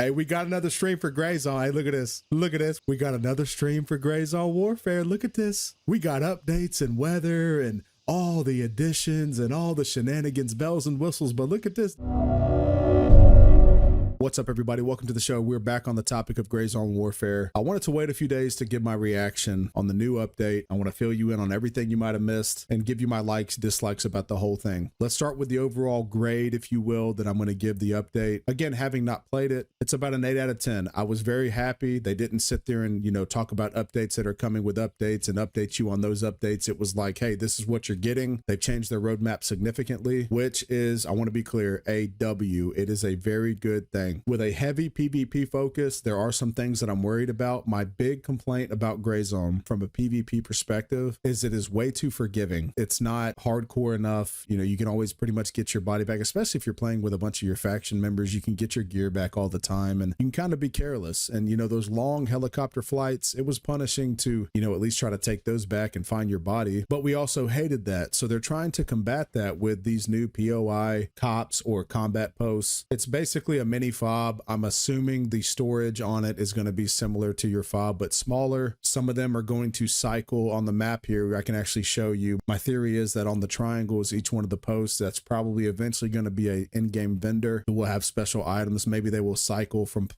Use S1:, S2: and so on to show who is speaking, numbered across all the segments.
S1: Hey, we got another stream for grayzone. Hey, look at this. Look at this. We got another stream for grayzone warfare. Look at this. We got updates and weather and all the additions and all the shenanigans, bells and whistles. But look at this. What's up, everybody? Welcome to the show. We're back on the topic of grayzone warfare. I wanted to wait a few days to give my reaction on the new update. I want to fill you in on everything you might have missed and give you my likes, dislikes about the whole thing. Let's start with the overall grade, if you will, that I'm going to give the update. Again, having not played it, it's about an 8 out of 10. I was very happy. They didn't sit there and, talk about updates that are coming with updates and update you on those updates. It was like, hey, this is what you're getting. They've changed their roadmap significantly, which is, I want to be clear, a W. It is a very good thing. With a heavy PvP focus, there are some things that I'm worried about. My big complaint about grayzone from a PvP perspective is it is way too forgiving. It's not hardcore enough. You can always pretty much get your body back, especially if you're playing with a bunch of your faction members. You can get your gear back all the time and you can kind of be careless. And those long helicopter flights, it was punishing to, at least try to take those back and find your body. But we also hated that. So they're trying to combat that with these new POI cops or combat posts. It's basically a mini fob. I'm assuming the storage on it is going to be similar to your fob, but smaller. Some of them are going to cycle on the map here. I can actually show you. My theory is that on the triangles, each one of the posts, that's probably eventually going to be a in-game vendor who will have special items. Maybe they will cycle from,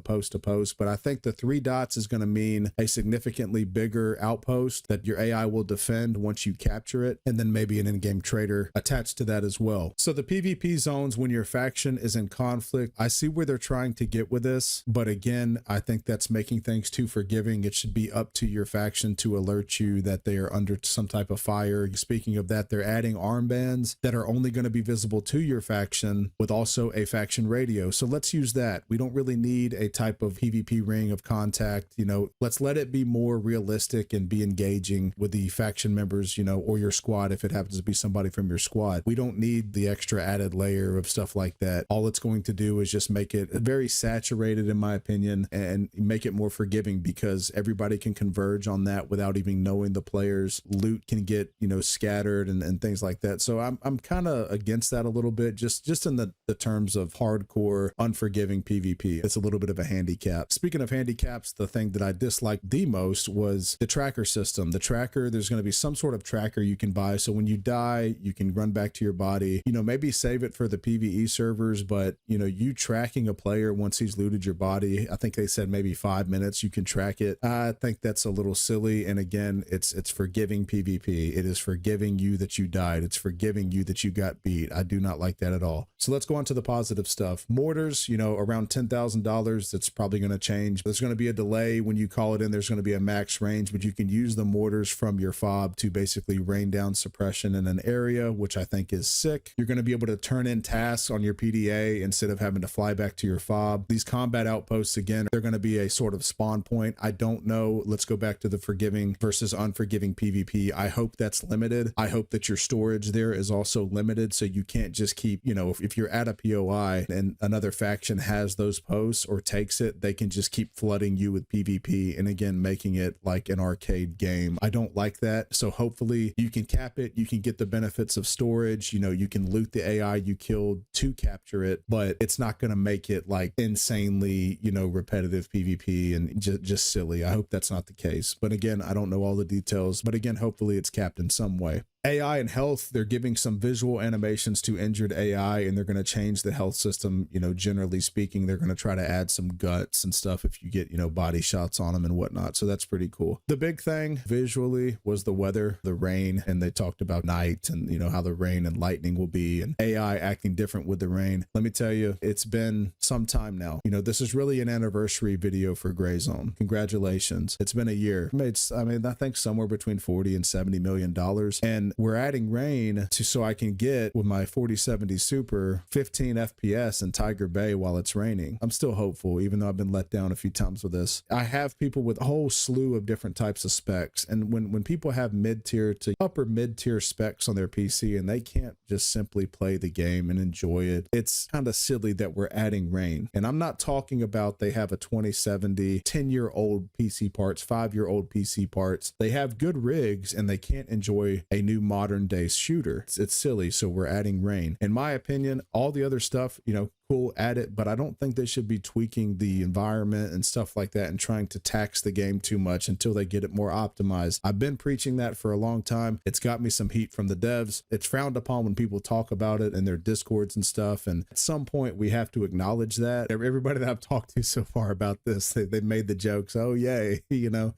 S1: post to post, but I think the 3 dots is going to mean a significantly bigger outpost that your AI will defend once you capture it, and then maybe an in-game trader attached to that as well. So the PvP zones, when your faction is in conflict, I see where they're trying to get with this, but again, I think that's making things too forgiving. It should be up to your faction to alert you that they are under some type of fire. Speaking of that, they're adding armbands that are only going to be visible to your faction with also a faction radio. So let's use that. We don't really need a type of PvP ring of contact. Let's let it be more realistic and be engaging with the faction members, or your squad if it happens to be somebody from your squad. We don't need the extra added layer of stuff like that. All it's going to do is just make it very saturated, in my opinion, and make it more forgiving because everybody can converge on that without even knowing the players. Loot can get, scattered and things like that. So I'm kind of against that a little bit, just in the terms of hardcore, unforgiving PvP. It's a little bit of a handicap. Speaking of handicaps, the thing that I disliked the most was the tracker system. The tracker, there's going to be some sort of tracker you can buy. So when you die, you can run back to your body, maybe save it for the PvE servers, but you tracking a player once he's looted your body, I think they said maybe 5 minutes you can track it. I think that's a little silly. And again, it's forgiving PvP. It is forgiving you that you died. It's forgiving you that you got beat. I do not like that at all. So let's go on to the positive stuff. Mortars, around $10,000, that's probably going to change. There's going to be a delay when you call it in. There's going to be a max range, but you can use the mortars from your fob to basically rain down suppression in an area, which I think is sick. You're going to be able to turn in tasks on your PDA instead of having to fly back to your fob. These combat outposts, again, they're going to be a sort of spawn point. I don't know. Let's go back to the forgiving versus unforgiving PvP. I hope that's limited. I hope that your storage there is also limited, so you can't just keep, if you're at a POI and another faction has those posts or takes it, they can just keep flooding you with PvP and again making it like an arcade game. I don't like that. So hopefully you can cap it. You can get the benefits of storage. You can loot the AI you killed to capture it, but it's not going to make it like insanely, repetitive PvP and just silly. I hope that's not the case. But again, I don't know all the details, but again, hopefully it's capped in some way. AI and health, they're giving some visual animations to injured AI and they're going to change the health system. Generally speaking, they're going to try to add some guts and stuff if you get, body shots on them and whatnot. So that's pretty cool. The big thing visually was the weather, the rain, and they talked about night and, how the rain and lightning will be and AI acting different with the rain. Let me tell you, it's been some time now. This is really an anniversary video for grayzone. Congratulations. It's been a year. I think somewhere between 40 and $70 million. And we're adding rain so I can get with my 4070 Super 15 FPS in Tiger Bay while it's raining. I'm still hopeful, even though I've been let down a few times with this. I have people with a whole slew of different types of specs. And when people have mid-tier to upper mid-tier specs on their PC and they can't just simply play the game and enjoy it, it's kind of silly that we're adding rain. And I'm not talking about they have a 2070, 10-year-old PC parts, 5-year-old PC parts. They have good rigs and they can't enjoy a new new modern day shooter. It's silly. So we're adding rain. In my opinion, all the other stuff, you know, cool, add it, but I don't think they should be tweaking the environment and stuff like that and trying to tax the game too much until they get it more optimized. I've been preaching that for a long time. It's got me some heat from the devs. It's frowned upon when people talk about it in their discords and stuff, and at some point we have to acknowledge that. Everybody that I've talked to so far about this, they made the jokes, oh yay, you know,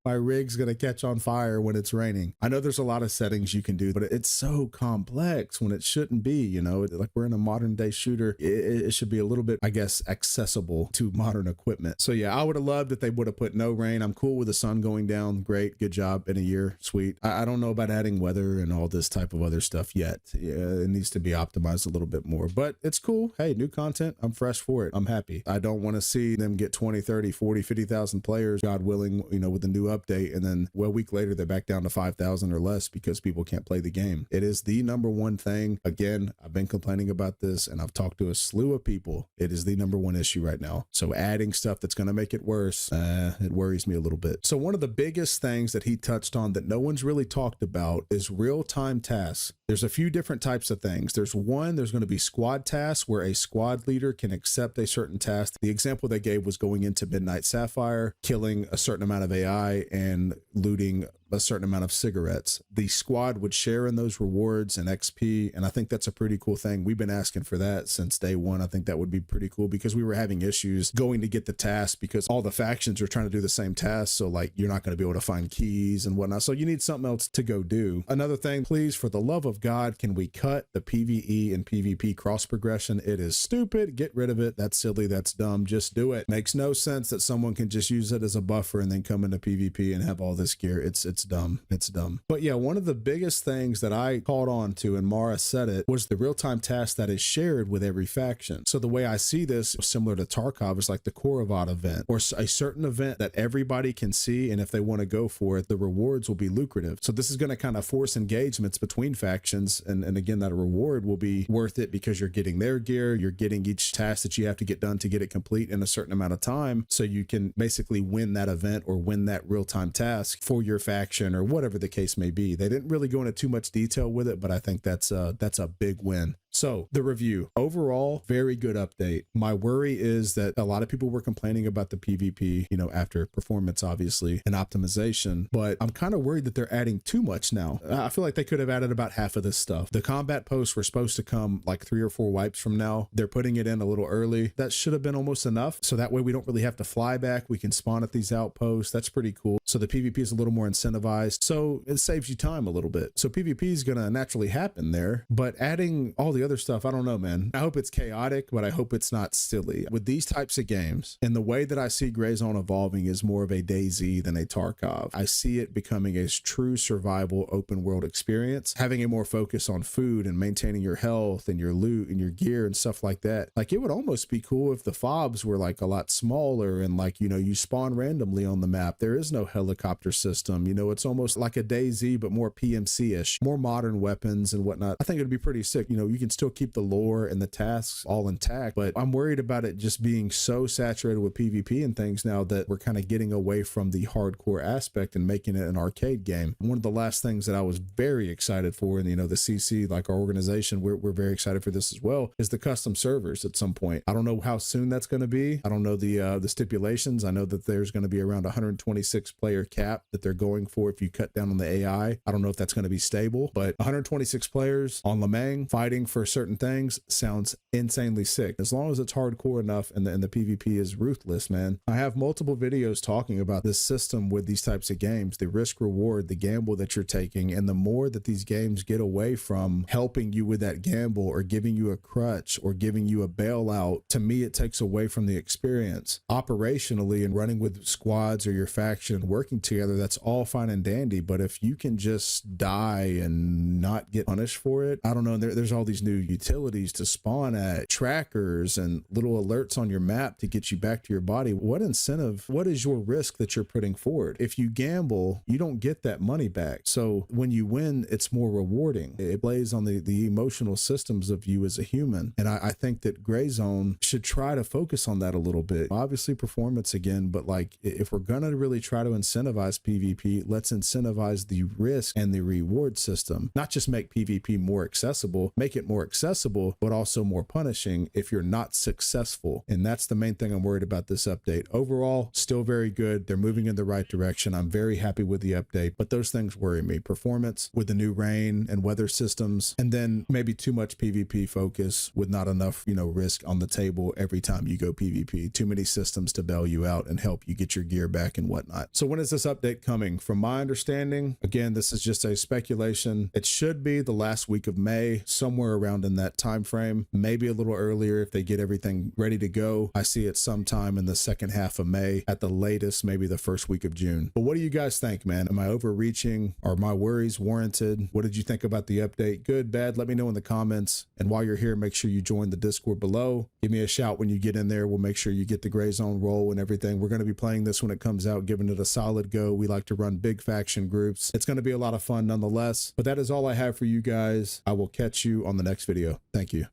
S1: my rig's gonna catch on fire when it's raining. I know there's a lot of settings you can do, but it's so complex when it shouldn't be, you know, like we're in a modern day shooter. It should be a little bit, I guess, accessible to modern equipment. So yeah, I would have loved if they would have put no rain. I'm cool with the sun going down. Great, good job in a year, sweet. I don't know about adding weather and all this type of other stuff yet. Yeah, it needs to be optimized a little bit more, but it's cool. Hey, new content, I'm fresh for it. I'm happy. I don't want to see them get 20, 30, 40, 50,000 players, God willing, you know, with the new update, and then a week later they're back down to 5,000 or less because people can't play the game. It is the number one thing. Again, I've been complaining about this and I've talked to a slew of people. It is the number one issue right now. So adding stuff that's going to make it worse, it worries me a little bit. So one of the biggest things that he touched on that no one's really talked about is real-time tasks. There's a few different types of things. There's going to be squad tasks where a squad leader can accept a certain task. The example they gave was going into Midnight Sapphire, killing a certain amount of AI and looting a certain amount of cigarettes. The squad would share in those rewards and XP, and I think that's a pretty cool thing. We've been asking for that since day one. I think that would be pretty cool because we were having issues going to get the task because all the factions are trying to do the same task, so like you're not going to be able to find keys and whatnot, so you need something else to go do. Another thing, please, for the love of God, can we cut the PvE and PvP cross progression? It is stupid. Get rid of it. That's silly. That's dumb. Just do it. Makes no sense that someone can just use it as a buffer and then come into PvP and have all this gear. It's dumb. It's dumb. But yeah, one of the biggest things that I caught on to, and Mara said it, was the real-time task that is shared with every faction. So the way I see this, similar to Tarkov, is like the Korovat event, or a certain event that everybody can see, and if they want to go for it, the rewards will be lucrative. So this is going to kind of force engagements between factions, and again, that reward will be worth it because you're getting their gear, you're getting each task that you have to get done to get it complete in a certain amount of time, so you can basically win that event or win that real-time task for your faction or whatever the case may be. They didn't really go into too much detail with it, but I think that's a big win. So the review, overall, very good update. My worry is that a lot of people were complaining about the PvP, you know, after performance, obviously, and optimization, but I'm kind of worried that they're adding too much now. I feel like they could have added about half of this stuff. The combat posts were supposed to come like 3 or 4 wipes from now. They're putting it in a little early. That should have been almost enough. So that way we don't really have to fly back. We can spawn at these outposts. That's pretty cool. So the PvP is a little more incentivized. So it saves you time a little bit. So PvP is going to naturally happen there, but adding all the other stuff, I don't know, man. I hope it's chaotic, but I hope it's not silly. With these types of games, and the way that I see Grayzone evolving is more of a DayZ than a Tarkov. I see it becoming a true survival open world experience, having a more focus on food and maintaining your health and your loot and your gear and stuff like that. Like, it would almost be cool if the fobs were like a lot smaller and like, you know, you spawn randomly on the map. There is no helicopter system. You know, it's almost like a DayZ, but more PMC-ish, more modern weapons and whatnot. I think it'd be pretty sick. You know, you can still keep the lore and the tasks all intact, but I'm worried about it just being so saturated with PvP and things now that we're kind of getting away from the hardcore aspect and making it an arcade game. One of the last things that I was very excited for, and you know, the CC, like our organization, we're very excited for this as well, is the custom servers at some point. I don't know how soon that's going to be. I don't know the stipulations. I know that there's going to be around 126 player cap that they're going for if you cut down on the AI. I don't know if that's going to be stable, but 126 players on Lemang fighting for certain things sounds insanely sick, as long as it's hardcore enough and the PvP is ruthless, man. I have multiple videos talking about this system with these types of games, the risk reward, the gamble that you're taking, and the more that these games get away from helping you with that gamble or giving you a crutch or giving you a bailout, to me it takes away from the experience. Operationally and running with squads or your faction working together, that's all fine and dandy, but if you can just die and not get punished for it, I don't know, there's all these new utilities to spawn at, trackers and little alerts on your map to get you back to your body. What incentive, what is your risk that you're putting forward? If you gamble, you don't get that money back. So when you win, it's more rewarding. It plays on the emotional systems of you as a human. And I think that Grayzone should try to focus on that a little bit. Obviously performance again, but like if we're gonna really try to incentivize PvP, let's incentivize the risk and the reward system. Not just make PvP more accessible, make it more accessible, but also more punishing if you're not successful. And that's the main thing I'm worried about this update. Overall, still very good. They're moving in the right direction. I'm very happy with the update, but those things worry me. Performance with the new rain and weather systems, and then maybe too much PvP focus with not enough, risk on the table every time you go PvP. Too many systems to bail you out and help you get your gear back and whatnot. So when is this update coming? From my understanding, again, this is just a speculation. It should be the last week of May, somewhere around in that time frame, maybe a little earlier if they get everything ready to go. I see it sometime in the second half of May, at the latest, maybe the first week of June. But what do you guys think, man? Am I overreaching? Are my worries warranted? What did you think about the update? Good, bad? Let me know in the comments. And while you're here, make sure you join the Discord below. Give me a shout when you get in there. We'll make sure you get the Grayzone role and everything. We're going to be playing this when it comes out, giving it a solid go. We like to run big faction groups. It's going to be a lot of fun nonetheless. But that is all I have for you guys. I will catch you on the next video. Thank you.